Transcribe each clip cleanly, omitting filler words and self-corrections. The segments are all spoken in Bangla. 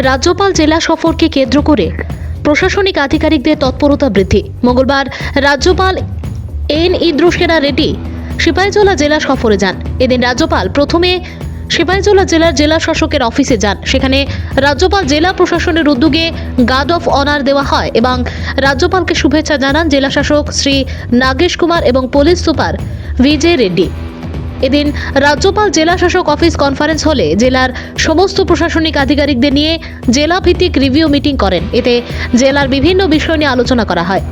রাজ্যপাল জেলা সফরকে কেন্দ্র করে প্রশাসনিক আধিকারিকদের তৎপরতা বৃদ্ধি। মঙ্গলবার রাজ্যপাল এন ইন্দ্রসেনা রেড্ডি সিপাহীজলা জেলা সফরে যান। এদিন রাজ্যপাল প্রথমে সিপাহীজলা জেলার জেলা শাসকের অফিসে যান। সেখানে রাজ্যপাল জেলা প্রশাসনের উদ্যোগে গার্ড অফ অনার দেওয়া হয় এবং রাজ্যপালকে শুভেচ্ছা জানান জেলা শাসক শ্রী নাগেশ কুমার এবং পুলিশ সুপার ভিজে রেড্ডি। এদিন রাজ্যপাল জেলা শাসক অফিস কনফারেন্স হলে জেলার সমস্ত প্রশাসনিক আধিকারিকদের নিয়ে জেলা ভিত্তিক রিভিউ মিটিং করেন। এতে জেলার বিভিন্ন বিষয় নিয়ে আলোচনা করা হয়।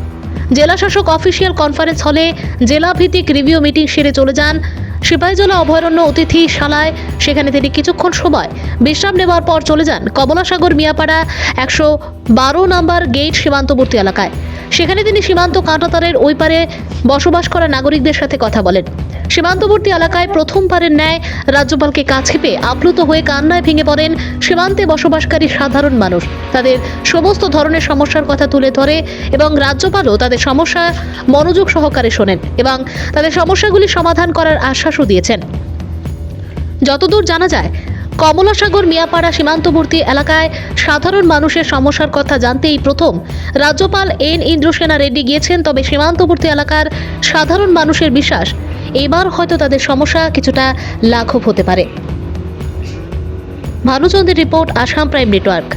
জেলা শাসক অফিসিয়াল কনফারেন্স হলে জেলা ভিত্তিক রিভিউ মিটিং সেরে চলে যান সিপাহীজলা অভয়ারণ্য অতিথিশালায়। সেখানে তিনি কিছুক্ষণ সময় বিশ্রাম নেওয়ার পর চলে যান কমলাসাগর মিয়াপাড়া 112 নম্বর গেট সীমান্তবর্তী এলাকায়। সেখানে তিনি সীমান্ত কাঁটাতারের ওই পারে বসবাস করা নাগরিকদের সাথে কথা বলেন। সীমান্তবর্তী এলাকায় প্রথমবারের ন্যায় রাজ্যপালকে কাছে পেয়ে আপ্লুত হয়ে কান্নায় ভেঙে পড়েন সীমান্তে বসবাসকারী সাধারণ মানুষ। তাদের সমস্ত ধরনের সমস্যার কথা তুলে ধরে এবং রাজ্যপালও তাদের সমস্যা মনোযোগ সহকারে শোনেন এবং তাদের সমস্যাগুলি সমাধান করার আশ্বাসও দিয়েছেন। যতদূর জানা যায়, কমলাসাগর মিয়াপাড়া সীমান্তবর্তী এলাকায় সাধারণ মানুষের সমস্যার কথা জানতে এই প্রথম রাজ্যপাল এন ইন্দ্রসেনা রেড্ডি গিয়েছেন। তবে সীমান্তবর্তী এলাকার সাধারণ মানুষের বিশ্বাস এবার হয়তো তাদের সমস্যা কিছুটা লাঘব হতে পারে। ভানুচন্দ্রের রিপোর্ট, আসাম প্রাইম নেটওয়ার্ক।